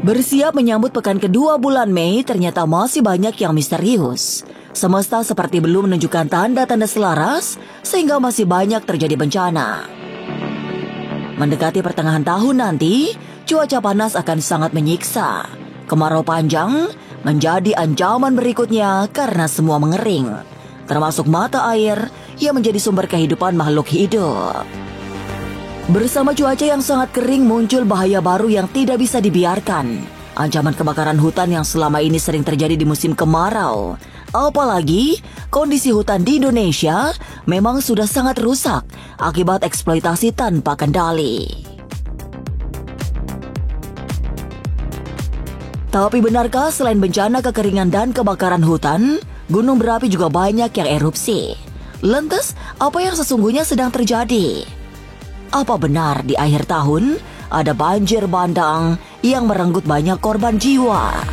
Bersiap menyambut pekan kedua bulan Mei, ternyata masih banyak yang misterius. Semesta seperti belum menunjukkan tanda-tanda selaras, sehingga masih banyak terjadi bencana. Mendekati pertengahan tahun nanti, cuaca panas akan sangat menyiksa. Kemarau panjang menjadi ancaman berikutnya karena semua mengering, termasuk mata air yang menjadi sumber kehidupan makhluk hidup. Bersama cuaca yang sangat kering muncul bahaya baru yang tidak bisa dibiarkan. Ancaman kebakaran hutan yang selama ini sering terjadi di musim kemarau. Apalagi kondisi hutan di Indonesia memang sudah sangat rusak akibat eksploitasi tanpa kendali. Tapi benarkah selain bencana kekeringan dan kebakaran hutan, gunung berapi juga banyak yang erupsi? Lantas, apa yang sesungguhnya sedang terjadi? Apa benar di akhir tahun ada banjir bandang yang merenggut banyak korban jiwa?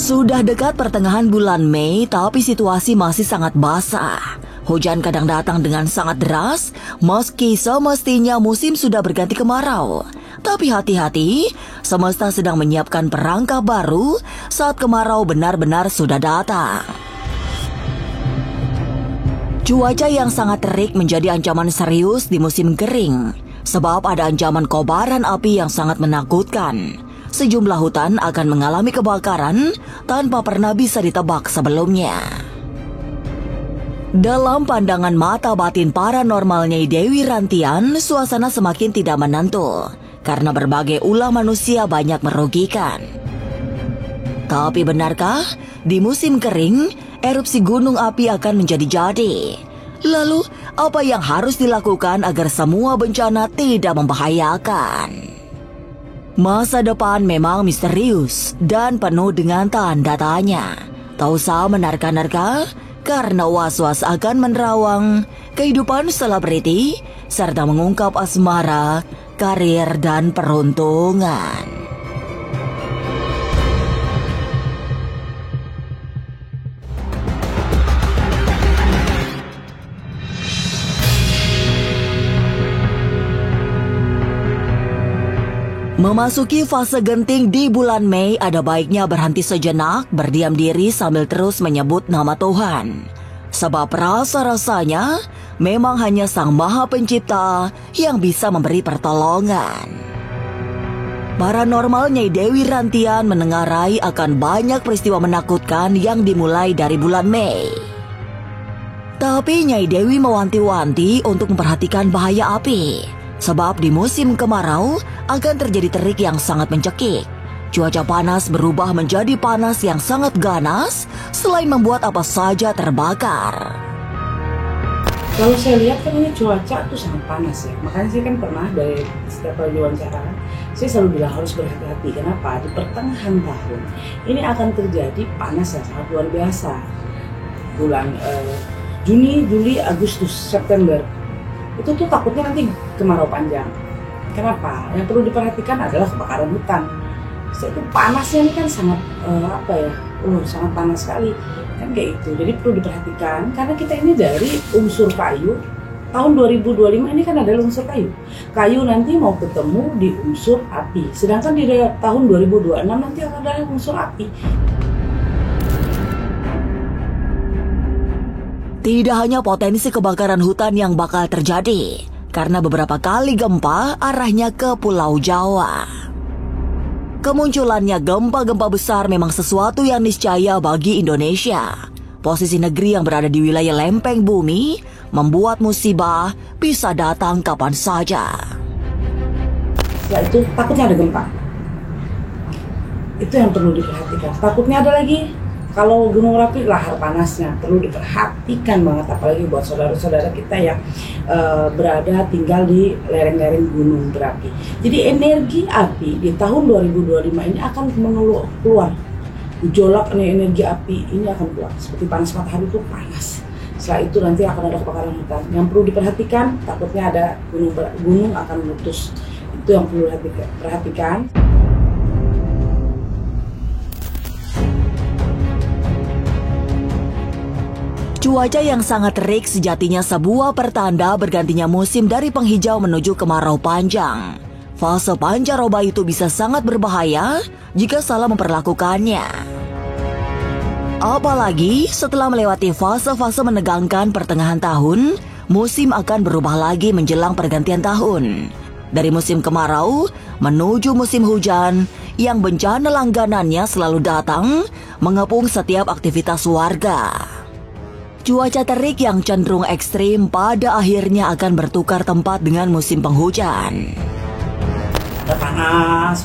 Sudah dekat pertengahan bulan Mei, tapi situasi masih sangat basah. Hujan kadang datang dengan sangat deras, meski semestinya musim sudah berganti kemarau. Tapi hati-hati, semesta sedang menyiapkan perangkap baru saat kemarau benar-benar sudah datang. Cuaca yang sangat terik menjadi ancaman serius di musim kering, sebab ada ancaman kobaran api yang sangat menakutkan. Sejumlah hutan akan mengalami kebakaran tanpa pernah bisa ditebak sebelumnya. Dalam pandangan mata batin paranormal Nyai Dewi Rantian, suasana semakin tidak menentu karena berbagai ulah manusia banyak merugikan. Tapi benarkah di musim kering erupsi gunung api akan menjadi-jadi? Lalu apa yang harus dilakukan agar semua bencana tidak membahayakan? Masa depan memang misterius dan penuh dengan tanda tanya. Tak usah menerka-nerka karena was-was akan menerawang kehidupan selebriti serta mengungkap asmara, karir, dan peruntungan. Memasuki fase genting di bulan Mei, ada baiknya berhenti sejenak, berdiam diri sambil terus menyebut nama Tuhan. Sebab rasa-rasanya memang hanya Sang Maha Pencipta yang bisa memberi pertolongan. Paranormal Nyai Dewi Rantian menengarai akan banyak peristiwa menakutkan yang dimulai dari bulan Mei. Tapi Nyai Dewi mewanti-wanti untuk memperhatikan bahaya api. Sebab di musim kemarau akan terjadi terik yang sangat mencekik. Cuaca panas berubah menjadi panas yang sangat ganas, selain membuat apa saja terbakar. Kalau saya lihat kan ini cuaca tuh sangat panas ya. Makanya saya kan pernah dari setiap kali diwawancara, saya selalu bilang harus berhati-hati. Kenapa? Di pertengahan tahun ini akan terjadi panas yang sangat luar biasa. Bulan Juni, Juli, Agustus, September. Itu tuh takutnya nanti kemarau panjang. Kenapa? Yang perlu diperhatikan adalah kebakaran hutan. Itu panasnya ini kan sangat sangat panas sekali kan kayak itu. Jadi perlu diperhatikan karena kita ini dari unsur kayu. Tahun 2025 ini kan ada unsur kayu. Kayu nanti mau ketemu di unsur api. Sedangkan di tahun 2026 nanti akan ada unsur api. Tidak hanya potensi kebakaran hutan yang bakal terjadi, karena beberapa kali gempa arahnya ke Pulau Jawa. Kemunculannya gempa-gempa besar memang sesuatu yang niscaya bagi Indonesia. Posisi negeri yang berada di wilayah lempeng bumi membuat musibah bisa datang kapan saja. Ya itu takutnya ada gempa. Itu yang perlu diperhatikan. Takutnya ada lagi. Kalau gunung berapi lahar panasnya perlu diperhatikan banget, apalagi buat saudara-saudara kita yang berada tinggal di lereng-lereng gunung berapi. Jadi energi api di tahun 2025 ini akan keluar. Gejolak energi api ini akan keluar. Seperti panas matahari itu panas. Setelah itu nanti akan ada kebakaran hutan. Yang perlu diperhatikan, takutnya ada gunung akan meletus. Itu yang perlu perhatikan. Cuaca yang sangat terik sejatinya sebuah pertanda bergantinya musim dari penghijau menuju kemarau panjang. Fase pancaroba itu bisa sangat berbahaya jika salah memperlakukannya. Apalagi setelah melewati fase-fase menegangkan pertengahan tahun, musim akan berubah lagi menjelang pergantian tahun. Dari musim kemarau menuju musim hujan yang bencana langganannya selalu datang mengepung setiap aktivitas warga. Cuaca terik yang cenderung ekstrim pada akhirnya akan bertukar tempat dengan musim penghujan.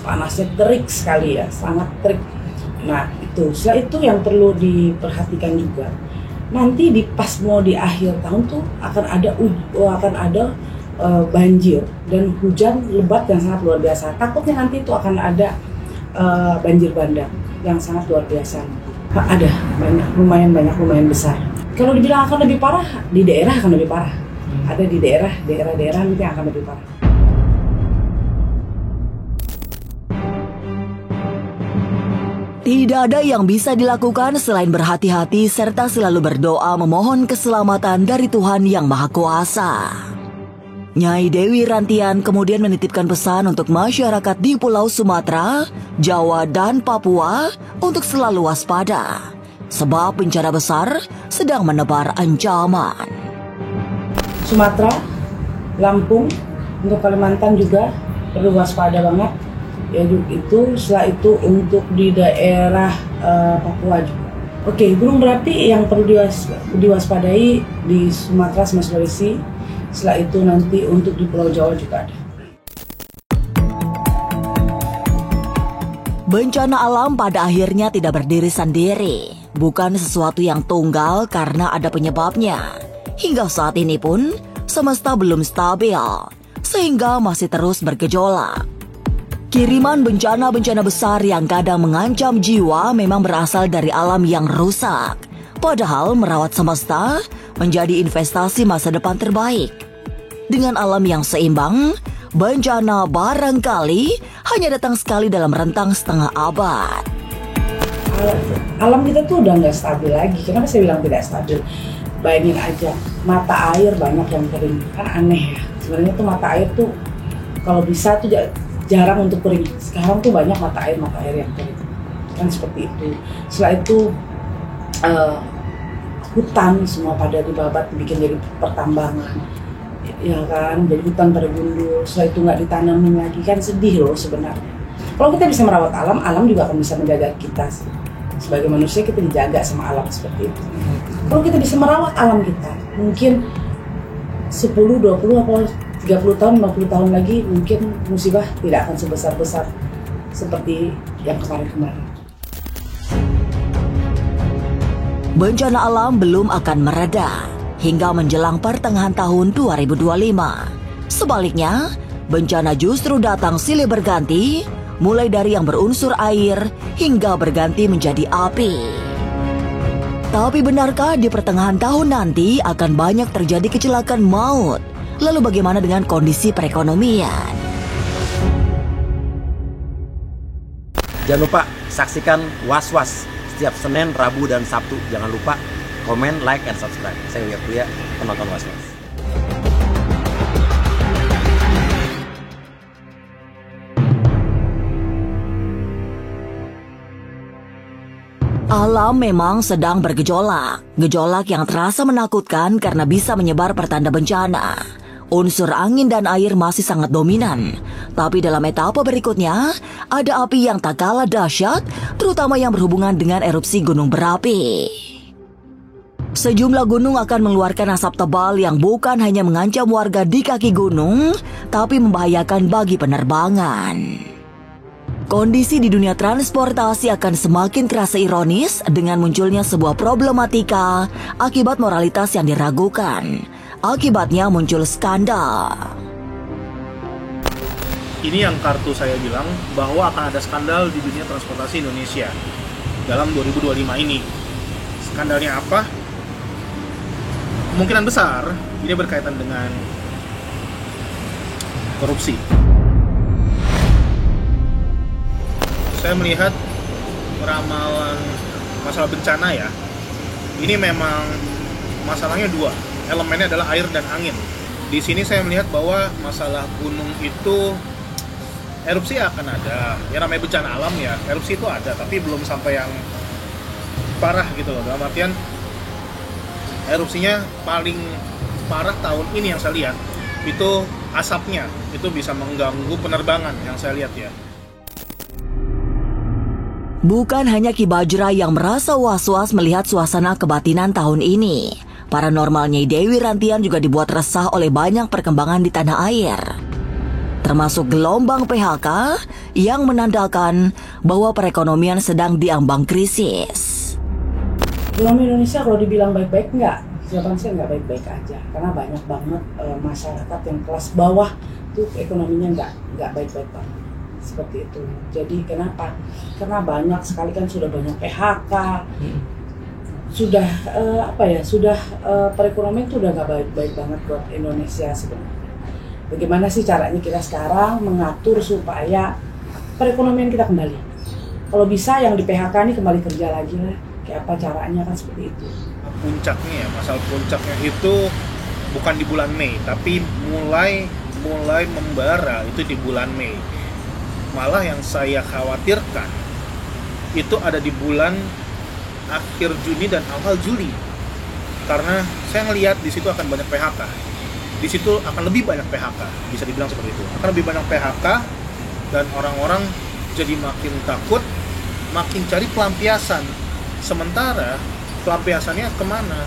Panasnya terik sekali ya, sangat terik. Nah setelah itu yang perlu diperhatikan juga. Nanti pas mau di akhir tahun tuh akan ada banjir dan hujan lebat yang sangat luar biasa. Takutnya nanti itu akan ada banjir bandang yang sangat luar biasa. Ada lumayan besar. Kalau dibilang akan lebih parah, di daerah akan lebih parah. Ada di daerah nanti akan lebih parah. Tidak ada yang bisa dilakukan selain berhati-hati serta selalu berdoa memohon keselamatan dari Tuhan Yang Maha Kuasa. Nyai Dewi Rantian kemudian menitipkan pesan untuk masyarakat di Pulau Sumatera, Jawa, dan Papua untuk selalu waspada. Sebab bencana besar sedang menebar ancaman. Sumatera, Lampung, untuk Kalimantan juga perlu waspada banget. Ya itu, setelah itu untuk di daerah Papua juga. Oke, gunung berapi yang perlu diwaspadai di Sumatera sama Sulawesi. Setelah itu nanti untuk di Pulau Jawa juga ada. Bencana alam pada akhirnya tidak berdiri sendiri. Bukan sesuatu yang tunggal karena ada penyebabnya. Hingga saat ini pun, semesta belum stabil, sehingga masih terus bergejolak. Kiriman bencana-bencana besar yang kadang mengancam jiwa memang berasal dari alam yang rusak. Padahal merawat semesta menjadi investasi masa depan terbaik. Dengan alam yang seimbang, bencana barangkali hanya datang sekali dalam rentang setengah abad. Alam kita tuh udah nggak stabil lagi. Kenapa saya bilang tidak stabil? Bayangin aja, mata air banyak yang kering. Kan aneh ya. Sebenarnya tuh mata air tuh kalau bisa tuh jarang untuk kering. Sekarang tuh banyak mata air yang kering. Kan seperti itu. Setelah itu hutan semua pada dibabat bikin jadi pertambangan. Ya kan, jadi hutan pada gundul. Setelah itu nggak ditanamin lagi, kan sedih loh sebenarnya. Kalau kita bisa merawat alam, alam juga akan bisa menjaga kita sih. Sebagai manusia kita dijaga sama alam seperti itu. Kalau kita bisa merawat alam kita, mungkin 10, 20, atau 30 tahun, 50 tahun lagi mungkin musibah tidak akan sebesar-besar seperti yang kemarin-kemarin. Bencana alam belum akan mereda hingga menjelang pertengahan tahun 2025. Sebaliknya, bencana justru datang silih berganti, mulai dari yang berunsur air hingga berganti menjadi api. Tapi benarkah di pertengahan tahun nanti akan banyak terjadi kecelakaan maut? Lalu bagaimana dengan kondisi perekonomian? Jangan lupa saksikan Was-Was setiap Senin, Rabu, dan Sabtu. Jangan lupa komen, like, and subscribe. Saya Uya Kuya, penonton Was-Was. Alam memang sedang bergejolak. Gejolak yang terasa menakutkan karena bisa menyebar pertanda bencana. Unsur angin dan air masih sangat dominan. Tapi dalam etapa berikutnya, ada api yang tak kalah dahsyat, terutama yang berhubungan dengan erupsi gunung berapi. Sejumlah gunung akan mengeluarkan asap tebal yang bukan hanya mengancam warga di kaki gunung, tapi membahayakan bagi penerbangan. Kondisi di dunia transportasi akan semakin terasa ironis dengan munculnya sebuah problematika akibat moralitas yang diragukan. Akibatnya muncul skandal. Ini yang kartu saya bilang bahwa akan ada skandal di dunia transportasi Indonesia dalam 2025 ini. Skandalnya apa? kemungkinan besar ini berkaitan dengan korupsi. Saya melihat ramalan masalah bencana ya, ini memang masalahnya dua, elemennya adalah air dan angin. Di sini saya melihat bahwa masalah gunung itu erupsi akan ada, ya namanya bencana alam ya, erupsi itu ada, tapi belum sampai yang parah gitu loh. Dalam artian erupsinya paling parah tahun ini yang saya lihat itu asapnya itu bisa mengganggu penerbangan yang saya lihat ya. Bukan hanya Ki Bajra yang merasa was-was melihat suasana kebatinan tahun ini. Paranormalnya Dewi Rantian juga dibuat resah oleh banyak perkembangan di tanah air. Termasuk gelombang PHK yang menandakan bahwa perekonomian sedang diambang krisis. Ekonomi Indonesia kalau dibilang baik-baik enggak, jawaban saya enggak baik-baik aja. Karena banyak banget masyarakat yang kelas bawah tuh ekonominya enggak baik-baik banget. Seperti itu. Jadi kenapa? Karena banyak sekali kan sudah banyak PHK, sudah perekonomian itu udah nggak baik-baik banget buat Indonesia sebenarnya. Bagaimana sih caranya kita sekarang mengatur supaya perekonomian kita kembali? Kalau bisa yang di PHK ini kembali kerja lagi lah. Kayak apa caranya kan seperti itu. Puncaknya, masalah puncaknya itu bukan di bulan Mei, tapi mulai membara itu di bulan Mei. Malah yang saya khawatirkan itu ada di bulan akhir Juni dan awal Juli, karena saya ngelihat di situ akan banyak PHK, di situ akan lebih banyak PHK, bisa dibilang seperti itu, akan lebih banyak PHK dan orang-orang jadi makin takut, makin cari pelampiasan. Sementara pelampiasannya kemana?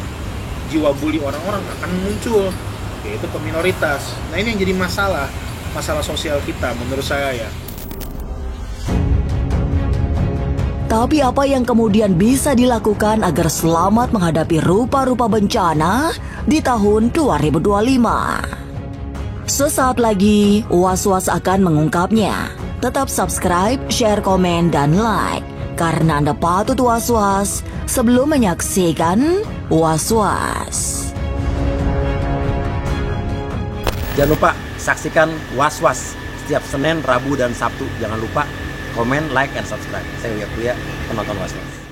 Jiwa buli orang-orang akan muncul, yaitu ke minoritas. Nah ini yang jadi masalah sosial kita menurut saya ya. Tapi apa yang kemudian bisa dilakukan agar selamat menghadapi rupa-rupa bencana di tahun 2025? Sesaat lagi, Was-Was akan mengungkapnya. Tetap subscribe, share, komen, dan like. Karena Anda patut was-was sebelum menyaksikan Was-Was. Jangan lupa saksikan Was-Was setiap Senin, Rabu, dan Sabtu. Jangan lupa komen, like, and subscribe. Saya Uya Kuya, penonton Was-Was.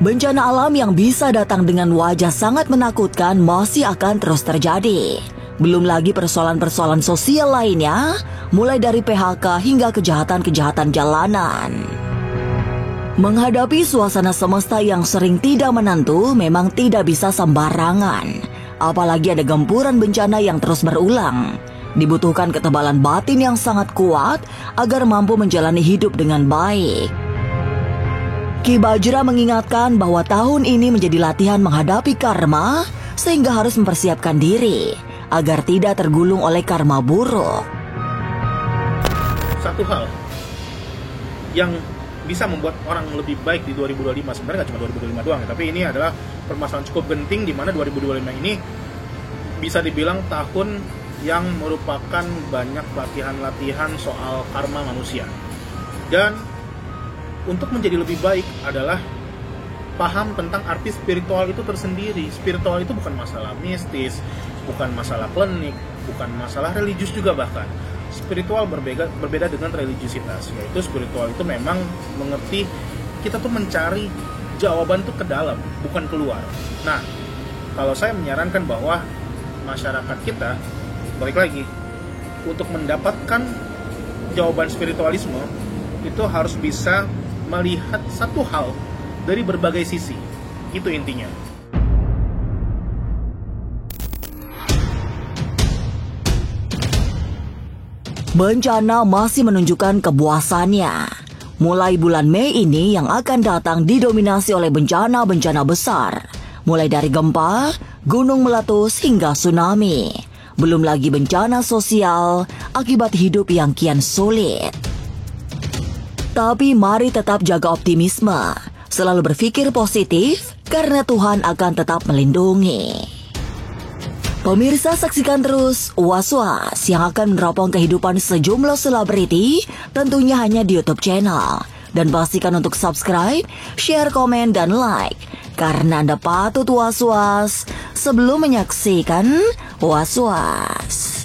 Bencana alam yang bisa datang dengan wajah sangat menakutkan masih akan terus terjadi. Belum lagi persoalan-persoalan sosial lainnya, mulai dari PHK hingga kejahatan-kejahatan jalanan. Menghadapi suasana semesta yang sering tidak menentu memang tidak bisa sembarangan. Apalagi ada gempuran bencana yang terus berulang. Dibutuhkan ketebalan batin yang sangat kuat agar mampu menjalani hidup dengan baik. Ki Bajra mengingatkan bahwa tahun ini menjadi latihan menghadapi karma sehingga harus mempersiapkan diri agar tidak tergulung oleh karma buruk. Satu hal yang bisa membuat orang lebih baik di 2025, sebenarnya nggak cuma 2025 doang ya, tapi ini adalah permasalahan cukup genting di mana 2025 ini bisa dibilang tahun yang merupakan banyak latihan-latihan soal karma manusia. Dan untuk menjadi lebih baik adalah paham tentang arti spiritual itu tersendiri. Spiritual itu bukan masalah mistis, bukan masalah klinik, bukan masalah religius juga bahkan. Spiritual berbeda dengan religiusitas, yaitu spiritual itu memang mengerti kita tuh mencari jawaban tuh ke dalam, bukan keluar. Nah, kalau saya menyarankan bahwa masyarakat kita, balik lagi, untuk mendapatkan jawaban spiritualisme itu harus bisa melihat satu hal dari berbagai sisi. Itu intinya. Bencana masih menunjukkan kebuasannya. Mulai bulan Mei ini yang akan datang didominasi oleh bencana-bencana besar. Mulai dari gempa, gunung meletus hingga tsunami. Belum lagi bencana sosial akibat hidup yang kian sulit. Tapi mari tetap jaga optimisme, selalu berpikir positif karena Tuhan akan tetap melindungi. Pemirsa, saksikan terus Was-Was yang akan meneropong kehidupan sejumlah selebriti, tentunya hanya di YouTube channel. Dan pastikan untuk subscribe, share, komen, dan like. Karena Anda patut was-was sebelum menyaksikan Was-Was.